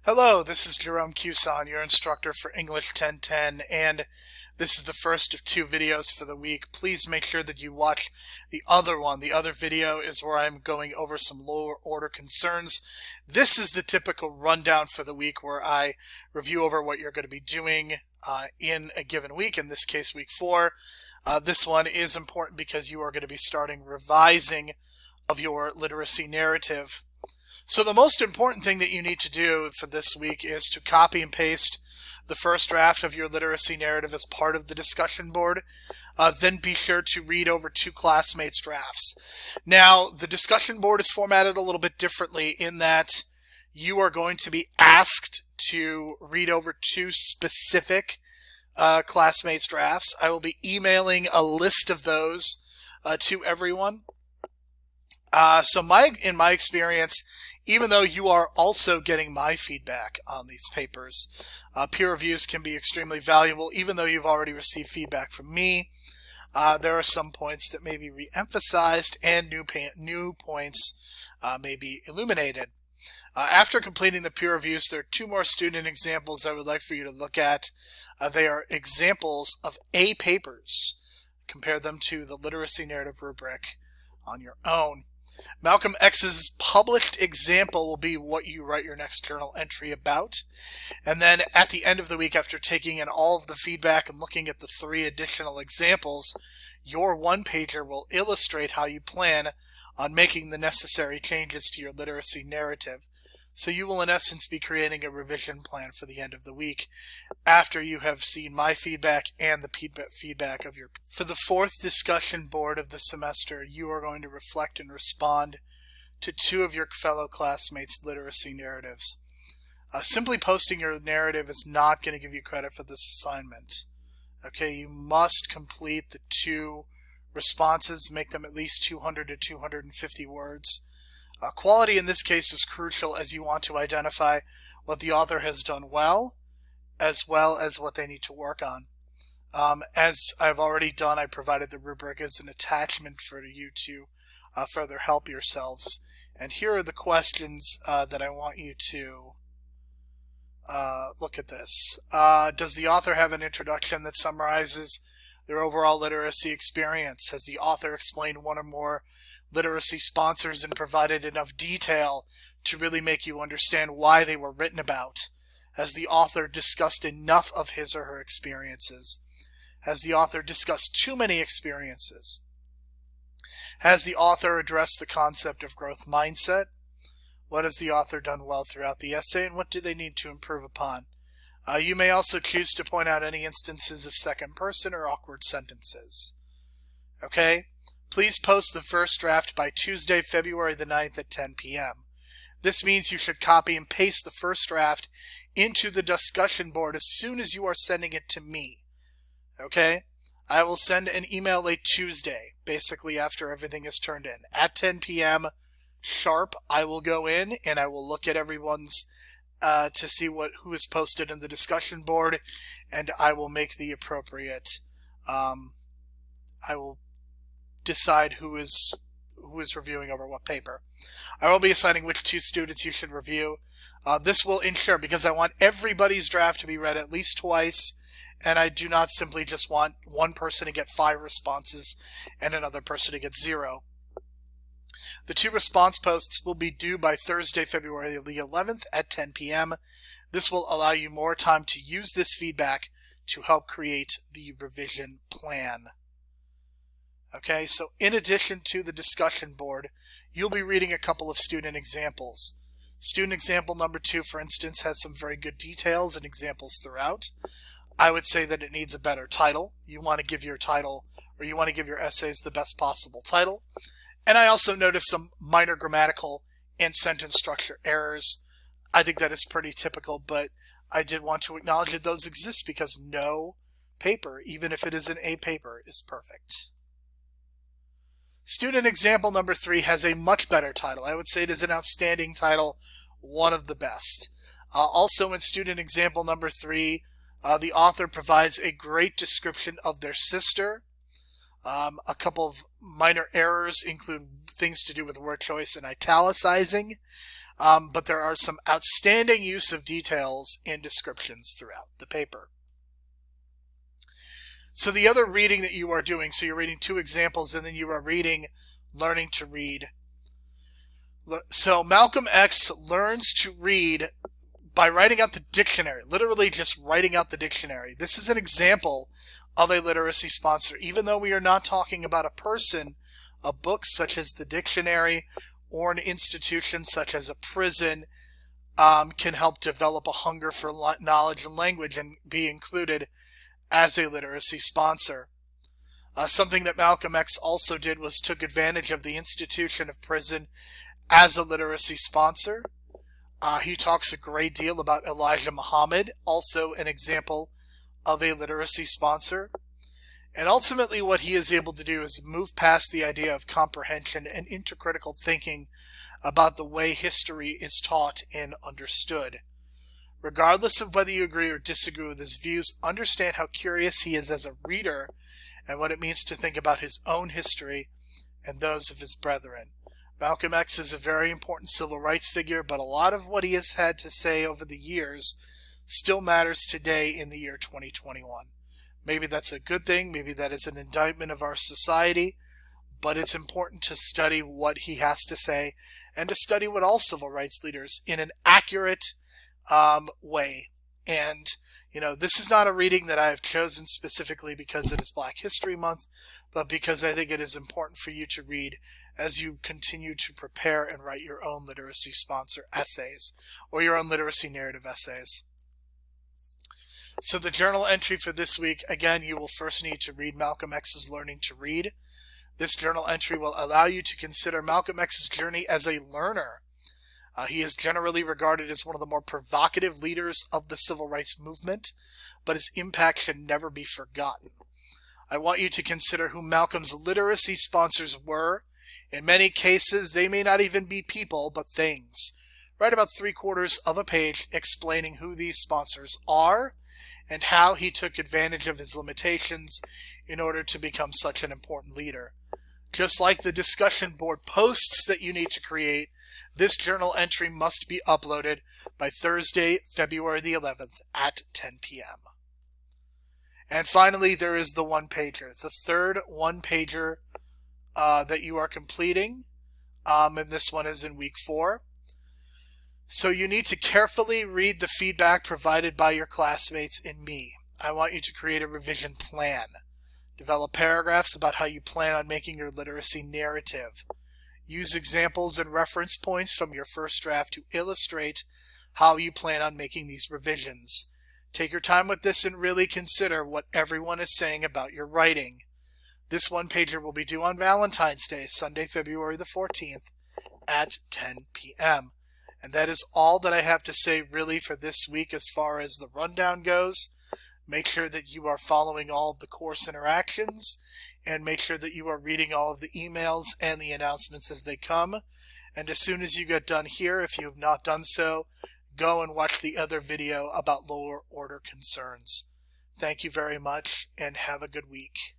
Hello, this is Jerome Cuson, your instructor for English 1010, and this is the first of two videos for the week. Please make sure that you watch the other one. The other video is where I'm going over some lower order concerns. This is the typical rundown for the week where I review over what you're going to be doing in a given week, in this case week 4. This one is important because you are going to be starting revising of your literacy narrative. So the most important thing that you need to do for this week is to copy and paste the first draft of your literacy narrative as part of the discussion board. Then be sure to read over two classmates' drafts. Now, the discussion board is formatted a little bit differently in that you are going to be asked to read over two specific classmates' drafts. I will be emailing a list of those to everyone. In my experience, even though you are also getting my feedback on these papers, peer reviews can be extremely valuable. Even though you've already received feedback from me, there are some points that may be re-emphasized and new points may be illuminated. After completing the peer reviews, there are two more student examples I would like for you to look at. They are examples of A papers. Compare them to the literacy narrative rubric on your own. Malcolm X's published example will be what you write your next journal entry about. And then at the end of the week, after taking in all of the feedback and looking at the 3 additional examples, your one-pager will illustrate how you plan on making the necessary changes to your literacy narrative. So you will in essence be creating a revision plan for the end of the week after you have seen my feedback and the feedback of your. For the 4th discussion board of the semester, you are going to reflect and respond to 2 of your fellow classmates' literacy narratives. Simply posting your narrative is not going to give you credit for this assignment. Okay, you must complete the 2 responses, make them at least 200 to 250 words. Quality in this case is crucial as you want to identify what the author has done well as what they need to work on. As I've already done, I provided the rubric as an attachment for you to further help yourselves. And here are the questions that I want you to look at this. Does the author have an introduction that summarizes their overall literacy experience? Has the author explained one or more literacy sponsors and provided enough detail to really make you understand why they were written about? Has the author discussed enough of his or her experiences? Has the author discussed too many experiences? Has the author addressed the concept of growth mindset? What has the author done well throughout the essay, and what do they need to improve upon? You may also choose to point out any instances of second person or awkward sentences. Okay? Please post the first draft by Tuesday, February the 9th at 10 p.m. This means you should copy and paste the first draft into the discussion board as soon as you are sending it to me. Okay? I will send an email late Tuesday, basically after everything is turned in. At 10 p.m. sharp, I will go in and I will look at everyone's to see who is posted in the discussion board, and I will make the appropriate I will decide who is reviewing over what paper. I will be assigning which 2 students you should review. This will ensure, because I want everybody's draft to be read at least twice, and I do not simply just want one person to get 5 responses and another person to get 0. The 2 response posts will be due by Thursday, February the 11th at 10 p.m. This will allow you more time to use this feedback to help create the revision plan. Okay, so in addition to the discussion board, you'll be reading a couple of student examples. Student example number 2, for instance, has some very good details and examples throughout. I would say that it needs a better title. You want to give your title, or you want to give your essays the best possible title. And I also noticed some minor grammatical and sentence structure errors. I think that is pretty typical, but I did want to acknowledge that those exist because no paper, even if it is an A paper, is perfect. Student example number 3 has a much better title. I would say it is an outstanding title, one of the best. Also in student example number 3, the author provides a great description of their sister. A couple of minor errors include things to do with word choice and italicizing. but there are some outstanding use of details and descriptions throughout the paper. So the other reading that you are doing, so you're reading 2 examples and then you are reading Learning to Read. So Malcolm X learns to read by writing out the dictionary, literally just writing out the dictionary. This is an example of a literacy sponsor. Even though we are not talking about a person, a book such as the dictionary or an institution such as a prison can help develop a hunger for knowledge and language and be included as a literacy sponsor. Something that Malcolm X also did was took advantage of the institution of prison as a literacy sponsor. He talks a great deal about Elijah Muhammad, also an example of a literacy sponsor. And ultimately what he is able to do is move past the idea of comprehension and intercritical thinking about the way history is taught and understood. Regardless of whether you agree or disagree with his views, understand how curious he is as a reader and what it means to think about his own history and those of his brethren. Malcolm X is a very important civil rights figure, but a lot of what he has had to say over the years still matters today in the year 2021. Maybe that's a good thing, maybe that is an indictment of our society, but it's important to study what he has to say and to study what all civil rights leaders in an accurate way. And, this is not a reading that I have chosen specifically because it is Black History Month, but because I think it is important for you to read as you continue to prepare and write your own literacy sponsor essays or your own literacy narrative essays. So the journal entry for this week, again, you will first need to read Malcolm X's Learning to Read. This journal entry will allow you to consider Malcolm X's journey as a learner. He is generally regarded as one of the more provocative leaders of the civil rights movement, but his impact should never be forgotten. I want you to consider who Malcolm's literacy sponsors were. In many cases, they may not even be people, but things. Write about 3/4 of a page explaining who these sponsors are and how he took advantage of his limitations in order to become such an important leader. Just like the discussion board posts that you need to create, this journal entry must be uploaded by Thursday, February the 11th at 10 p.m. And finally, there is the one-pager, the third one-pager that you are completing, and this one is in week 4. So you need to carefully read the feedback provided by your classmates and me. I want you to create a revision plan. Develop paragraphs about how you plan on making your literacy narrative. Use examples and reference points from your first draft to illustrate how you plan on making these revisions. Take your time with this and really consider what everyone is saying about your writing. This one-pager will be due on Valentine's Day, Sunday, February the 14th at 10 p.m. And that is all that I have to say really for this week as far as the rundown goes. Make sure that you are following all of the course interactions and make sure that you are reading all of the emails and the announcements as they come. And as soon as you get done here, if you have not done so, go and watch the other video about lower order concerns. Thank you very much and have a good week.